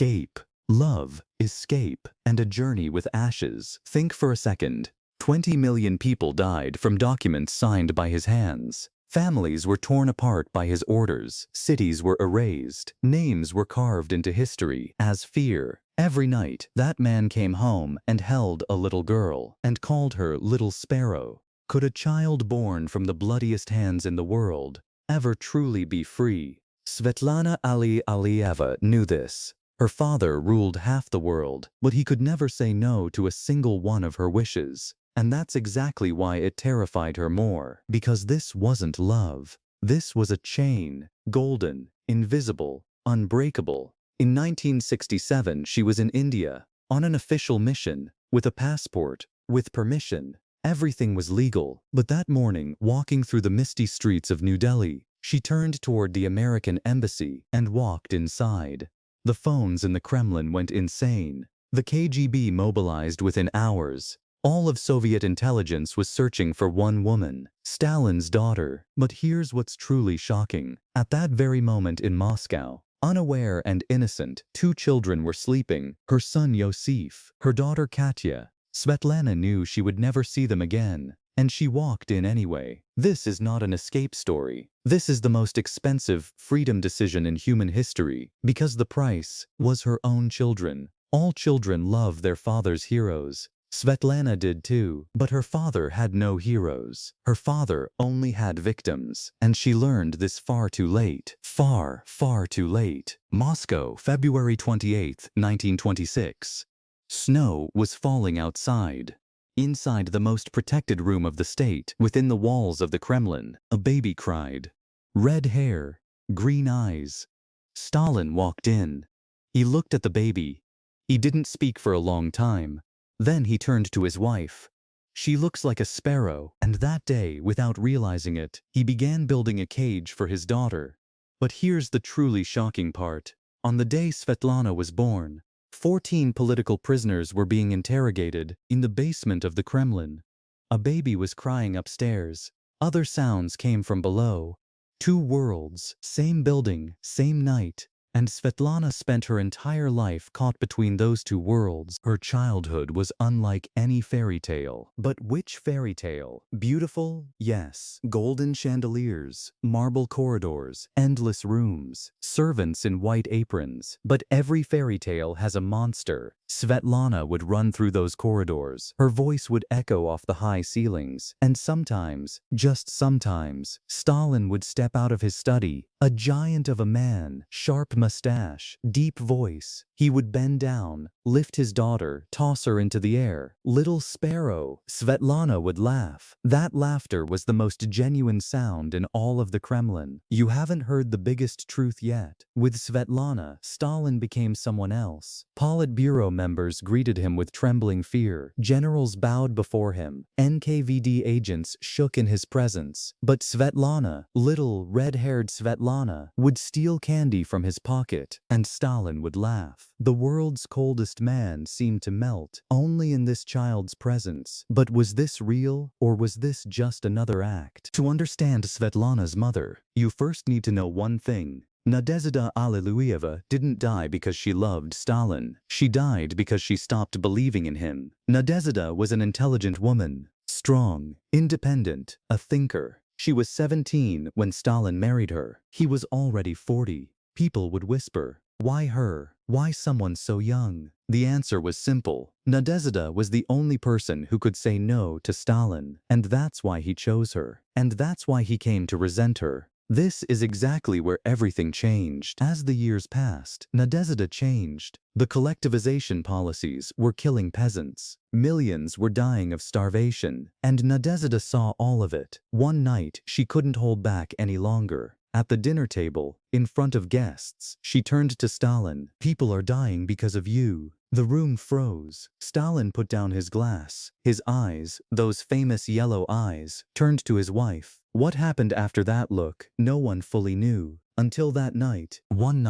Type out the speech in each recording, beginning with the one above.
Escape. Love, escape, and a journey with ashes. Think for a second. 20 million people died from documents signed by his hands. Families were torn apart by his orders. Cities were erased. Names were carved into history as fear. Every night, that man came home and held a little girl and called her Little Sparrow. Could a child born from the bloodiest hands in the world ever truly be free? Svetlana Alliluyeva knew this. Her father ruled half the world, but he could never say no to a single one of her wishes. And that's exactly why it terrified her more. Because this wasn't love. This was a chain, golden, invisible, unbreakable. In 1967, she was in India, on an official mission, with a passport, with permission. Everything was legal. But that morning, walking through the misty streets of New Delhi, she turned toward the American embassy and walked inside. The phones in the Kremlin went insane. The KGB mobilized within hours. All of Soviet intelligence was searching for one woman, Stalin's daughter. But here's what's truly shocking. At that very moment in Moscow, unaware and innocent, two children were sleeping, her son Yosif, her daughter Katya. Svetlana knew she would never see them again, and she walked in anyway. This is not an escape story. This is the most expensive freedom decision in human history, because the price was her own children. All children love their father's heroes. Svetlana did too, but her father had no heroes. Her father only had victims, and she learned this far too late. Far, far too late. Moscow, February 28, 1926. Snow was falling outside. Inside the most protected room of the state, within the walls of the Kremlin, a baby cried. Red hair, green eyes. Stalin walked in. He looked at the baby. He didn't speak for a long time. Then he turned to his wife. She looks like a sparrow, and that day, without realizing it, he began building a cage for his daughter. But here's the truly shocking part. On the day Svetlana was born, 14 political prisoners were being interrogated in the basement of the Kremlin. A baby was crying upstairs. Other sounds came from below. Two worlds, same building, same night. And Svetlana spent her entire life caught between those two worlds. Her childhood was unlike any fairy tale. But which fairy tale? Beautiful? Yes. Golden chandeliers, marble corridors, endless rooms, servants in white aprons. But every fairy tale has a monster. Svetlana would run through those corridors. Her voice would echo off the high ceilings. And sometimes, just sometimes, Stalin would step out of his study, a giant of a man, sharp mustache, deep voice. He would bend down, lift his daughter, toss her into the air. Little sparrow. Svetlana would laugh. That laughter was the most genuine sound in all of the Kremlin. You haven't heard the biggest truth yet. With Svetlana, Stalin became someone else. Politburo members greeted him with trembling fear. Generals bowed before him. NKVD agents shook in his presence. But Svetlana, little red-haired Svetlana, would steal candy from his pocket, and Stalin would laugh. The world's coldest man seemed to melt only in this child's presence. But was this real, or was this just another act? To understand Svetlana's mother, you first need to know one thing. Nadezhda Alliluyeva didn't die because she loved Stalin. She died because she stopped believing in him. Nadezhda was an intelligent woman, strong, independent, a thinker. She was 17 when Stalin married her. He was already 40. People would whisper, why her? Why someone so young? The answer was simple. Nadezhda was the only person who could say no to Stalin, and that's why he chose her. And that's why he came to resent her. This is exactly where everything changed. As the years passed, Nadezhda changed. The collectivization policies were killing peasants. Millions were dying of starvation. And Nadezhda saw all of it. One night, she couldn't hold back any longer. At the dinner table, in front of guests, she turned to Stalin. People are dying because of you. The room froze. Stalin put down his glass. His eyes, those famous yellow eyes, turned to his wife. What happened after that look, no one fully knew. Until that night, one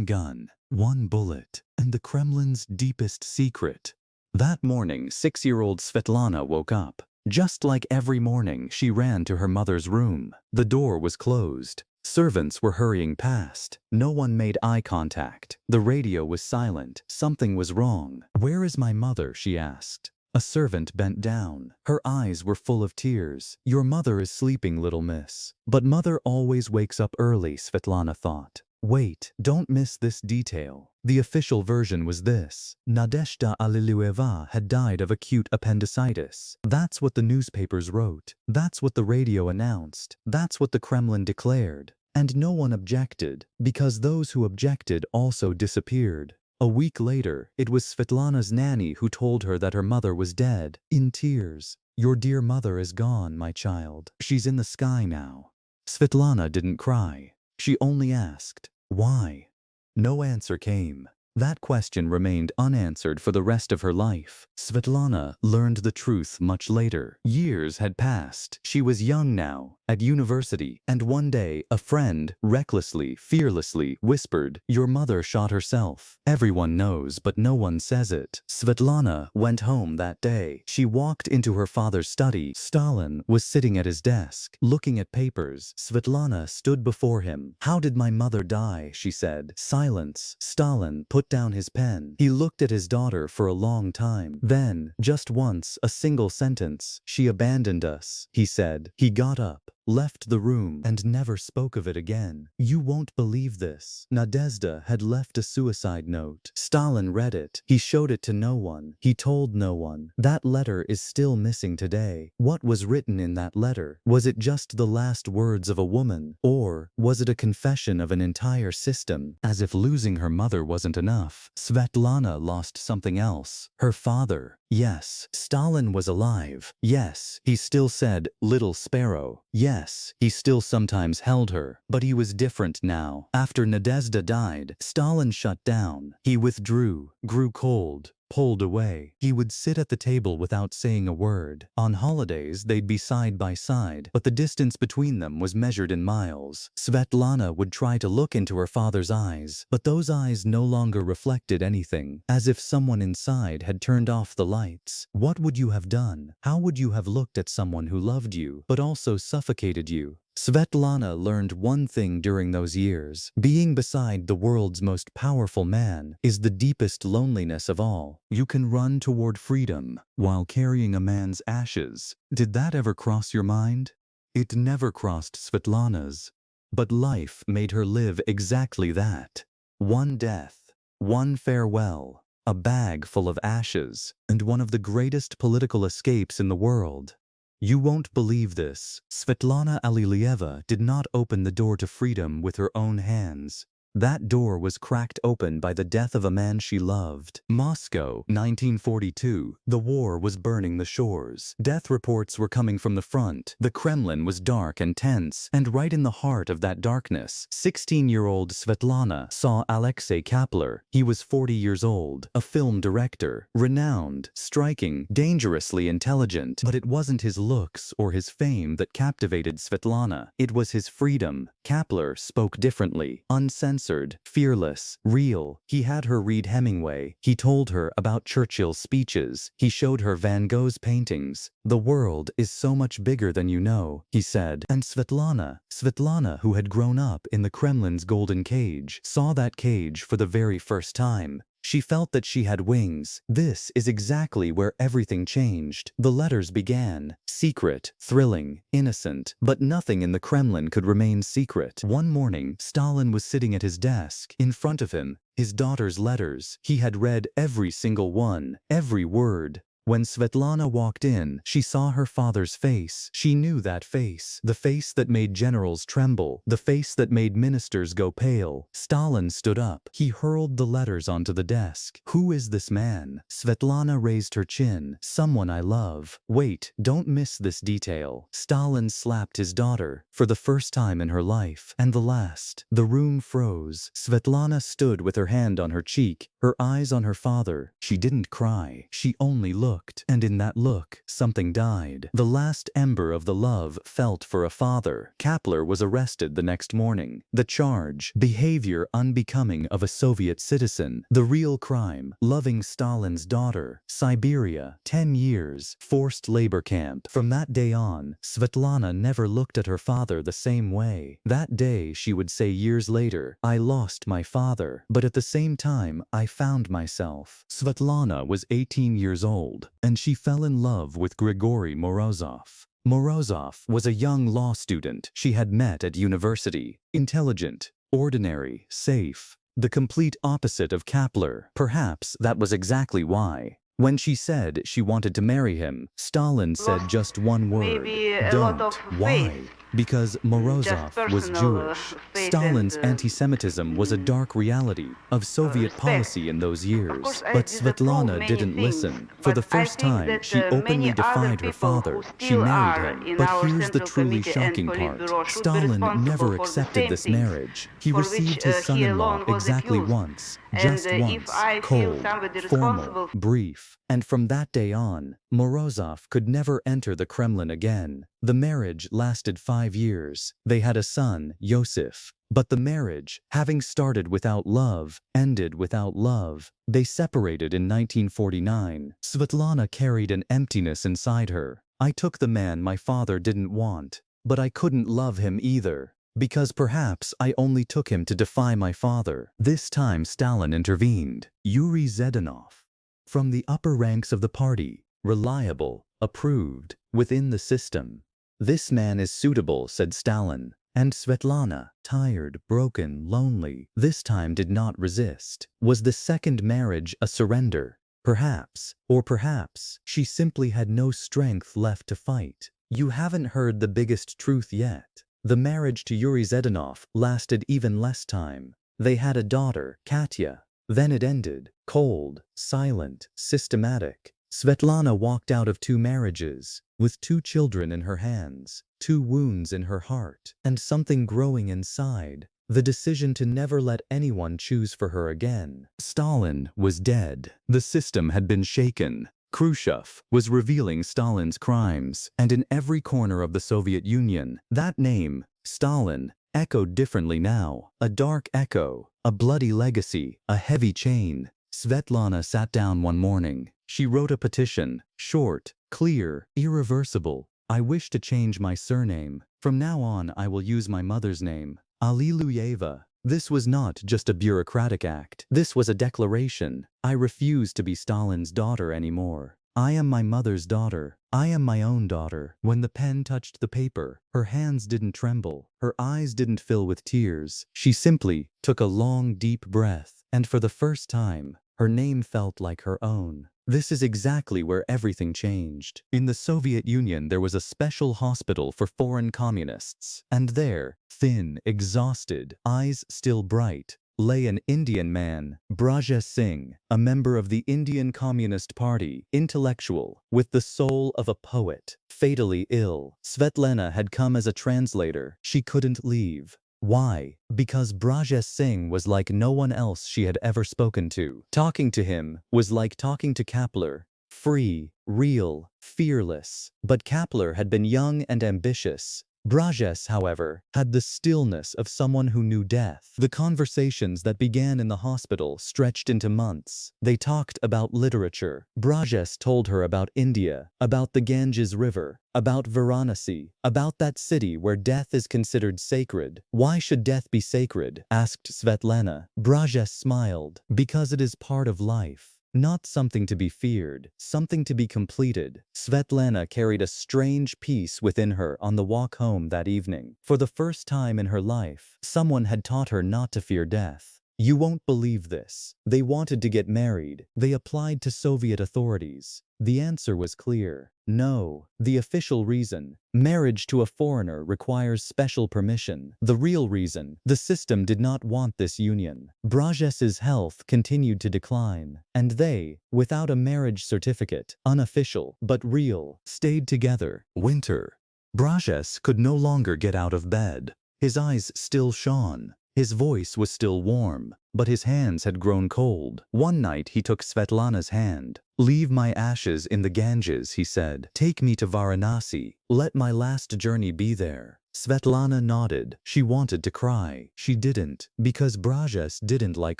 gun, one bullet, and the Kremlin's deepest secret. That morning, 6-year-old Svetlana woke up. Just like every morning, she ran to her mother's room. The door was closed. Servants were hurrying past. No one made eye contact. The radio was silent. Something was wrong. "Where is my mother?" she asked. A servant bent down. Her eyes were full of tears. "Your mother is sleeping, little miss." But mother always wakes up early, Svetlana thought. Wait, don't miss this detail. The official version was this: Nadezhda Alliluyeva had died of acute appendicitis. That's what the newspapers wrote. That's what the radio announced. That's what the Kremlin declared. And no one objected, because those who objected also disappeared. A week later, it was Svetlana's nanny who told her that her mother was dead, in tears. "Your dear mother is gone, my child. She's in the sky now." Svetlana didn't cry. She only asked, "Why?" No answer came. That question remained unanswered for the rest of her life. Svetlana learned the truth much later. Years had passed. She was young now, at university, and one day a friend, recklessly, fearlessly, whispered, "Your mother shot herself." Everyone knows, but no one says it. Svetlana went home that day. She walked into her father's study. Stalin was sitting at his desk, looking at papers. Svetlana stood before him. "How did my mother die?" she said. Silence. Stalin put down his pen. He looked at his daughter for a long time. Then, just once, a single sentence, "She abandoned us," he said. He got up, left the room, and never spoke of it again. "You won't believe this. Nadezhda had left a suicide note." Stalin read it. He showed it to no one. He told no one. That letter is still missing today. What was written in that letter? Was it just the last words of a woman? Or was it a confession of an entire system? As if losing her mother wasn't enough, Svetlana lost something else. Her father. Yes, Stalin was alive. Yes, he still said, "Little sparrow." Yes, he still sometimes held her. But he was different now. After Nadezhda died, Stalin shut down. He withdrew, grew cold, pulled away. He would sit at the table without saying a word. On holidays, they'd be side by side, but the distance between them was measured in miles. Svetlana would try to look into her father's eyes, but those eyes no longer reflected anything, as if someone inside had turned off the lights. What would you have done? How would you have looked at someone who loved you, but also suffocated you? Svetlana learned one thing during those years. Being beside the world's most powerful man is the deepest loneliness of all. You can run toward freedom while carrying a man's ashes. Did that ever cross your mind? It never crossed Svetlana's. But life made her live exactly that. One death, one farewell, a bag full of ashes, and one of the greatest political escapes in the world. You won't believe this. Svetlana Alliluyeva did not open the door to freedom with her own hands. That door was cracked open by the death of a man she loved. Moscow, 1942. The war was burning the shores. Death reports were coming from the front. The Kremlin was dark and tense. And right in the heart of that darkness, 16-year-old Svetlana saw Alexei Kapler. He was 40 years old, a film director, renowned, striking, dangerously intelligent. But it wasn't his looks or his fame that captivated Svetlana. It was his freedom. Kapler spoke differently, uncensored, fearless, real. He had her read Hemingway. He told her about Churchill's speeches. He showed her Van Gogh's paintings. "The world is so much bigger than you know," he said. And Svetlana, who had grown up in the Kremlin's golden cage, saw that cage for the very first time. She felt that she had wings. This is exactly where everything changed. The letters began. Secret, thrilling, innocent. But nothing in the Kremlin could remain secret. One morning, Stalin was sitting at his desk. In front of him, his daughter's letters. He had read every single one, every word. When Svetlana walked in, she saw her father's face. She knew that face. The face that made generals tremble. The face that made ministers go pale. Stalin stood up. He hurled the letters onto the desk. "Who is this man?" Svetlana raised her chin. "Someone I love." "Wait, don't miss this detail." Stalin slapped his daughter, for the first time in her life, and the last. The room froze. Svetlana stood with her hand on her cheek, her eyes on her father. She didn't cry. She only looked. looked, and in that look, something died. The last ember of the love felt for a father. Kapler was arrested the next morning. The charge: behavior unbecoming of a Soviet citizen. The real crime: loving Stalin's daughter. Siberia, 10 years, forced labor camp. From that day on, Svetlana never looked at her father the same way. That day, she would say years later, "I lost my father, but at the same time, I found myself." Svetlana was 18 years old, and she fell in love with Grigory Morozov. Morozov was a young law student she had met at university. Intelligent, ordinary, safe. The complete opposite of Kapler. Perhaps that was exactly why. When she said she wanted to marry him, Stalin said just one word: don't. Why? Because Morozov was Jewish. Stalin's anti-Semitism was a dark reality of Soviet policy in those years. But Svetlana didn't listen. For the first time, she openly defied her father. She married him. But here's the truly shocking part. Stalin never accepted this marriage. He received his son-in-law exactly once. Just once. Cold, formal, brief. And from that day on, Morozov could never enter the Kremlin again. The marriage lasted 5 years. They had a son, Yosif. But the marriage, having started without love, ended without love. They separated in 1949. Svetlana carried an emptiness inside her. I took the man my father didn't want, but I couldn't love him either. Because perhaps I only took him to defy my father. This time Stalin intervened. Yuri Zhdanov. From the upper ranks of the party, reliable, approved, within the system. "This man is suitable," said Stalin. And Svetlana, tired, broken, lonely, this time did not resist. Was the second marriage a surrender? Perhaps. Or perhaps she simply had no strength left to fight. You haven't heard the biggest truth yet. The marriage to Yuri Zhdanov lasted even less time. They had a daughter, Katya. Then it ended. Cold, silent, systematic. Svetlana walked out of 2 marriages, with 2 children in her hands, 2 wounds in her heart, and something growing inside. The decision to never let anyone choose for her again. Stalin was dead. The system had been shaken. Khrushchev was revealing Stalin's crimes, and in every corner of the Soviet Union, that name, Stalin, echoed differently now. A dark echo, a bloody legacy, a heavy chain. Svetlana sat down one morning. She wrote a petition, short, clear, irreversible. "I wish to change my surname. From now on I will use my mother's name, Alliluyeva." This was not just a bureaucratic act. This was a declaration. I refuse to be Stalin's daughter anymore. I am my mother's daughter. I am my own daughter. When the pen touched the paper, her hands didn't tremble. Her eyes didn't fill with tears. She simply took a long, deep breath, and for the first time, her name felt like her own. This is exactly where everything changed. In the Soviet Union, there was a special hospital for foreign communists. And there, thin, exhausted, eyes still bright, lay an Indian man, Brajesh Singh, a member of the Indian Communist Party, intellectual, with the soul of a poet, fatally ill. Svetlana had come as a translator. She couldn't leave. Why? Because Brajesh Singh was like no one else she had ever spoken to. Talking to him was like talking to Kapler. Free, real, fearless. But Kapler had been young and ambitious. Brajesh, however, had the stillness of someone who knew death. The conversations that began in the hospital stretched into months. They talked about literature. Brajesh told her about India, about the Ganges River, about Varanasi, about that city where death is considered sacred. "Why should death be sacred?" asked Svetlana. Brajesh smiled. "Because it is part of life. Not something to be feared, something to be completed." Svetlana carried a strange peace within her on the walk home that evening. For the first time in her life, someone had taught her not to fear death. You won't believe this. They wanted to get married. They applied to Soviet authorities. The answer was clear. No. The official reason: marriage to a foreigner requires special permission. The real reason: the system did not want this union. Brajesh's health continued to decline, and they, without a marriage certificate, unofficial but real, stayed together. Winter. Brajesh could no longer get out of bed. His eyes still shone. His voice was still warm, but his hands had grown cold. One night he took Svetlana's hand. "Leave my ashes in the Ganges," he said. "Take me to Varanasi. Let my last journey be there." Svetlana nodded. She wanted to cry. She didn't, because Brajes didn't like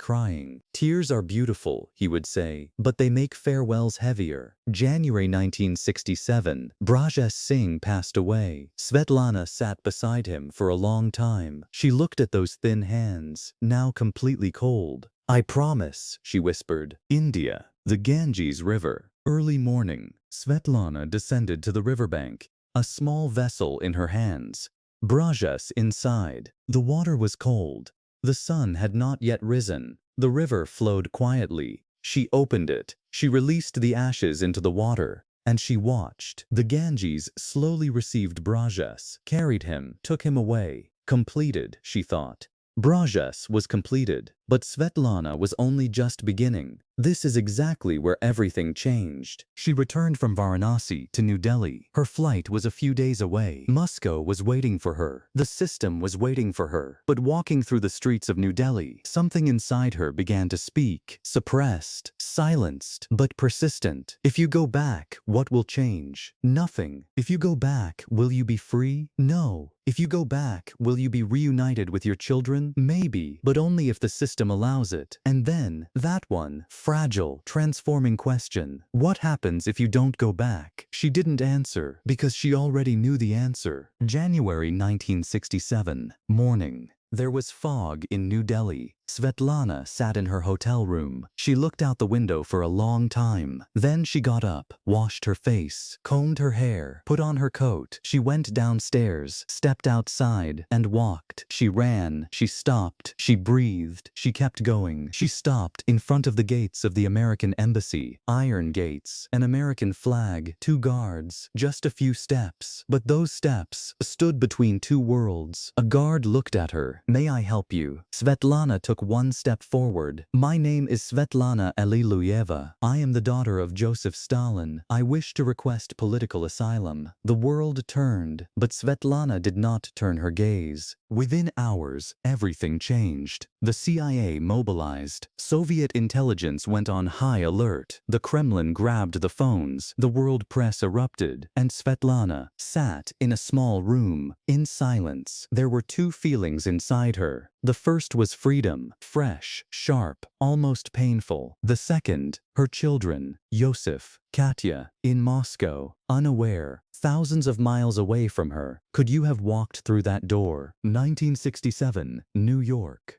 crying. "Tears are beautiful," he would say, "but they make farewells heavier." January 1967, Brajes Singh passed away. Svetlana sat beside him for a long time. She looked at those thin hands, now completely cold. "I promise," she whispered. India, the Ganges River. Early morning, Svetlana descended to the riverbank, a small vessel in her hands. Brajes inside. The water was cold. The sun had not yet risen. The river flowed quietly. She opened it. She released the ashes into the water, and she watched. The Ganges slowly received Brajes, carried him, took him away. Completed, she thought. Brajes was completed, but Svetlana was only just beginning. This is exactly where everything changed. She returned from Varanasi to New Delhi. Her flight was a few days away. Moscow was waiting for her. The system was waiting for her. But walking through the streets of New Delhi, something inside her began to speak. Suppressed, silenced, but persistent. "If you go back, what will change? Nothing. If you go back, will you be free? No. If you go back, will you be reunited with your children? Maybe, but only if the system allows it." And then, that one, fragile, transforming question. What happens if you don't go back? She didn't answer, because she already knew the answer. January 1967, morning. There was fog in New Delhi. Svetlana sat in her hotel room. She looked out the window for a long time. Then she got up, washed her face, combed her hair, put on her coat. She went downstairs, stepped outside, and walked. She ran, she stopped, she breathed, she kept going. She stopped in front of the gates of the American embassy. Iron gates, an American flag, 2 guards, just a few steps. But those steps stood between 2 worlds. A guard looked at her. "May I help you?" Svetlana took 1 step forward. "My name is Svetlana Alliluyeva. I am the daughter of Joseph Stalin. I wish to request political asylum." The world turned, but Svetlana did not turn her gaze. Within hours, everything changed. The CIA mobilized. Soviet intelligence went on high alert. The Kremlin grabbed the phones. The world press erupted. And Svetlana sat in a small room, in silence. There were 2 feelings inside her. The first was freedom, fresh, sharp, almost painful. The second, her children, Yosef, Katya, in Moscow, unaware, thousands of miles away from her. Could you have walked through that door? 1967, New York.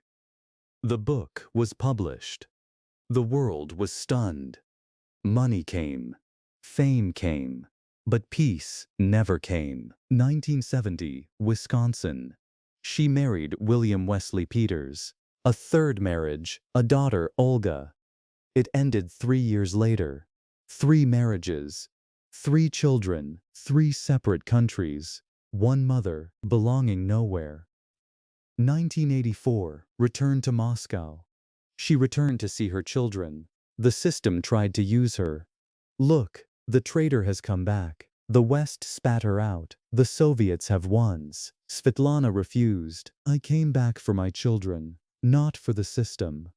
The book was published. The world was stunned. Money came. Fame came. But peace never came. 1970, Wisconsin. She married William Wesley Peters. A 3rd marriage, a daughter, Olga. It ended 3 years later. 3 marriages, 3 children, 3 separate countries, 1 mother, belonging nowhere. 1984, return to Moscow. She returned to see her children. The system tried to use her. "Look, the traitor has come back." The West spat her out. "The Soviets have won." Svetlana refused. "I came back for my children, not for the system."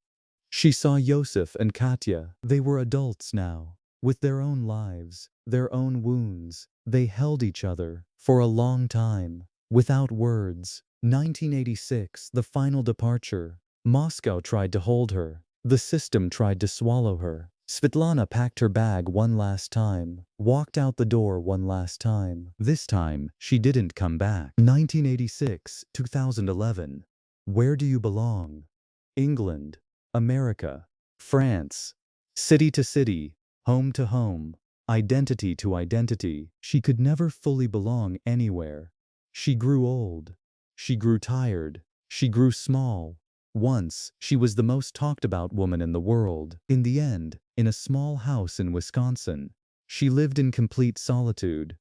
She saw Yosef and Katya. They were adults now, with their own lives, their own wounds. They held each other for a long time, without words. 1986, the final departure. Moscow tried to hold her. The system tried to swallow her. Svetlana packed her bag one last time, walked out the door one last time. This time, she didn't come back. 1986, 2011. Where do you belong? England, America, France. City to city, home to home, identity to identity. She could never fully belong anywhere. She grew old. She grew tired. She grew small. Once, she was the most talked about woman in the world. In the end, in a small house in Wisconsin, she lived in complete solitude.